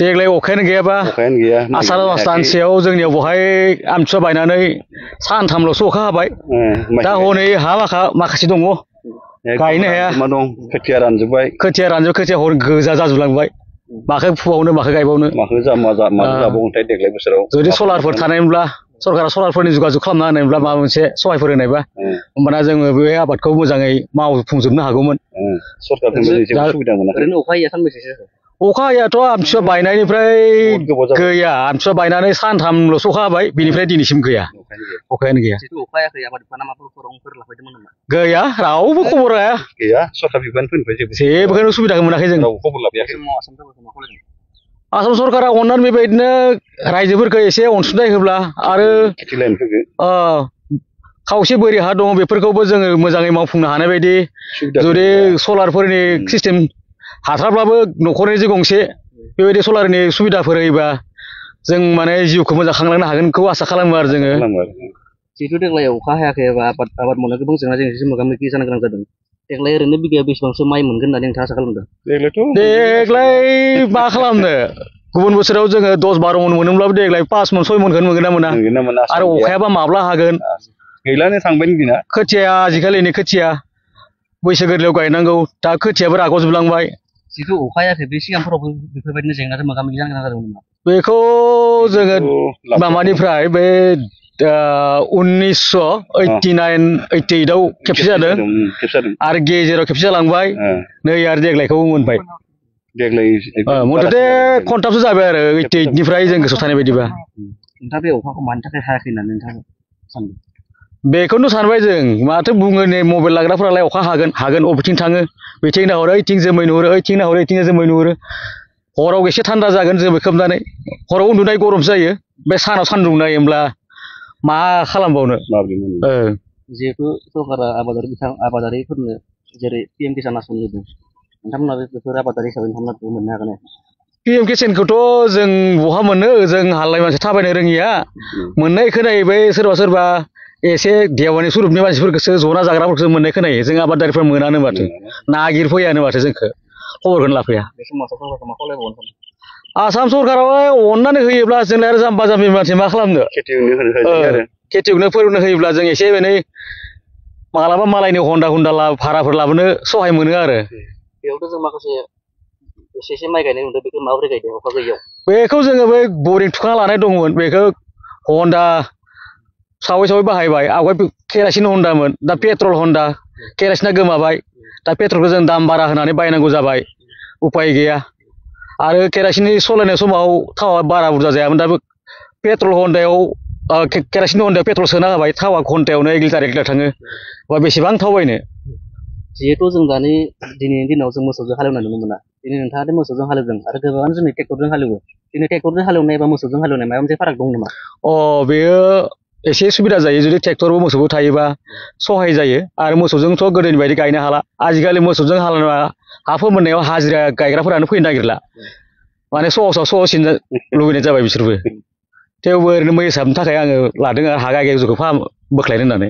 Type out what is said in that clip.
देग्लाय अखायानो गैयाबा आसार मास दानसेयाव जोंनियाव बहाय आमथिसुवा बायनानै सानथामल'सो अखा हाबाय दा हनै हा माखासे दङ गायनो हाया खोथिया रानजोब्बाय खोथिया हर गोजा जाजोबलांबाय माखौ फुबावनो माखौ गायबावनो माखौ जाबावोथाय देग्लाय बोसोराव जुदि सलारफोर थानायमोनब्ला सरकारा सलारफोरनि जुगाजुग खालामना होनायमोनब्ला माबा मोनसे सहायफोर होनायबा होमबाना जोङो बे आबादखौ मोजाङै मावफुंजोबनो हागौमोन सरकारनिफ्राय जेबो सुबिदा मोनाखै ओरैनो अखा हैया सानबेसेसो अखा हायाथ' आमथिसुवा बायनायनिफ्राय गैया आमथिसुवा बायनानै सानथामल'सो अखा हाबाय बिनिफ्राय दिनैसिम गैया अखायानो गैया अखा हायाखै आबादफोरा माबाफोर खौरांफोर लाफैदोंमोन नामा गैया रावबो खबर लाया गैया सरकार बिफानफोरनिफ्राय जेबोखौनो सुबिदाखौ मोनाखै जों रावबो खबर लाफैयाखै आसाम सरकारा अननानै बेबायदिनो रायजोफोरखौ एसे अनसुंथाइ होब्ला आरो खावसे बोरि हा दङ बेफोरखौबो जोङो मोजाङै मावफुंनो हानाय बायदि जुदि सलारफोरनि सिस्टेम हाथारब्लाबो न'खरनि जे गंसे बेबायदि सलारनि सुबिदाफोर होयोबा जों माने जिउखौ मोजां खांलांनो हागोनखौ आसा खालामो आरो जोङो जिहेतु देग्लाय अखा हायाखै एबा आबाद मावनो गोबां जेंना जेंसिजों मोगा मोगि जानो गोनां जादों देग्लाय ओरैनो बिगायाव बेसेबांसो माइ मोनगोन होननानै नोंथाङा आसा खालामदों देग्लाय मा खालामनो गुबुन बोसोराव जोङो 10-12 मन मोनोब्लाबो देग्लाय 5 मन 6 मनखौनो मोनगोन ना मोना आरो अखायाबा माब्ला हागोन गैलानो थांबाय दिना खोथिया आजिखालिनि खोथिया बैसो गोरलैयाव गायनांगौ दा खोथियाबो राग'जोबलांबाय जिथु अखा हायाखै बे सिगांफोरावबो बेफोरबायदिनो जेंनाजों मोगा मोगि जानो गोनां जादोंमोन नामा बेखौ जोङो माबानिफ्राय बे 1989-88आव खेबसे जादों आरो गेजेराव खेबसे जालांबाय नै आरो देग्लायखौ मोनबाय देग्लाय मथथे खनथामसो जाबाय आरो 88निफ्राय जों गोसोआव थानाय बायदिबा नोंथाङा बे अखाखौ मानि थाखाय हायाखै होननानै नोंथाङा सानदों बेखौनो सानबाय जों माथो बुङो नै मबाइल लाग्राफोरालाय अखा हागोन अबेथिं थाङो बेथिं नाहरो ओइथिं जोमै नुहुरो ओइथिं नाहरो ओइथिं जोमै नुहुरो हराव एसे थान्दा जागोन जोमै खोबनानै हराव उन्दुनाय गरमसो जायो बे सानाव सान्दुं नायोब्ला मा खालामबावनो जिहेतु सरकारा आबादारिफोरनो जेरै PM किसान आसनि होदों नोंथांमोना बेफोर आबादारि हिसाबै नोंथांमोना मोननो हागोन PM किसानखौथ' जों बहा मोनो जों हालाय मानसि थाबायनो रोङिया मोननाय खोनायो बै सोरबा एसे देवानि सुरुपनि मानसिफोरखौसो जना जाग्राफोरखौसो मोननाय खोनायो जों आबादारिफोर मोनानो माथो नागिरफैयानो माथो जोंखौ खबरखौनो लाफैया आसाम सरकाराव अननानै होयोब्ला जोंलाय आरो जाम्बा जाम्बि मानसि मा खालामनो खेथियावनो फोरोंनो होयोब्ला जों एसे एनै मालाबा मालायनि हन्दा भाराफोर लाबोनो सहाय मोनो आरो बेयावथ' जों माखासे एसे माइ गायनाय नुदों बेखौ माबोरै गायदों अखा गैयियाव बेखौ जोङो बै बरिं थुखांना लानाय दंमोन बेखौ हन्दा सावै बाहायबाय आवगाय केरासिन हन्दामोन दा पेट्रल हन्दा केरासिना गोमाबाय दा पेट्रलखौ जों दाम बारा होनानै बायनांगौ जाबाय उपाय गैया आरो केरासिननि सालायनाय समाव थावा बारा बुरजा जायामोन दा पेट्रल हन्दायाव केरासिन हन्दायाव पेट्रल सोना होबाय थावा घन्टायावनो 1 लिटार थाङो बा बेसेबां थाव बायनो जिहेतु जों दिनैनि दिनाव जों मोसौजों हालेवनाय नुनो मोना दिनै नोंथाङा मोसौजों हालेवदों आरो गोबाङानो जोंनि ट्रेक्टरजों हालेवो दिनै ट्रेक्टरजों हालेवनाय एबा मोसौजों हालेवनाय माबा मोनसे फाराग दं नामा बेयो एसे सुबिदा जायो जुदि ट्रेक्टरबो मोसौबो थायोबा सहाय जायो आरो मोसौजोंथ' गोदोनि बायदि गायनो हाला आजिखालि मोसौजों हालेवना हा फोमोननायाव हाजिरा गायग्राफोरानो फैनो नागिरला माने सहसिन लुबैनाय जाबाय बिसोरबो थेवबो ओरैनो मै साबनो थाखाय आङो लादों आरो हा गायग्राखौ बोख्लायनो होननानै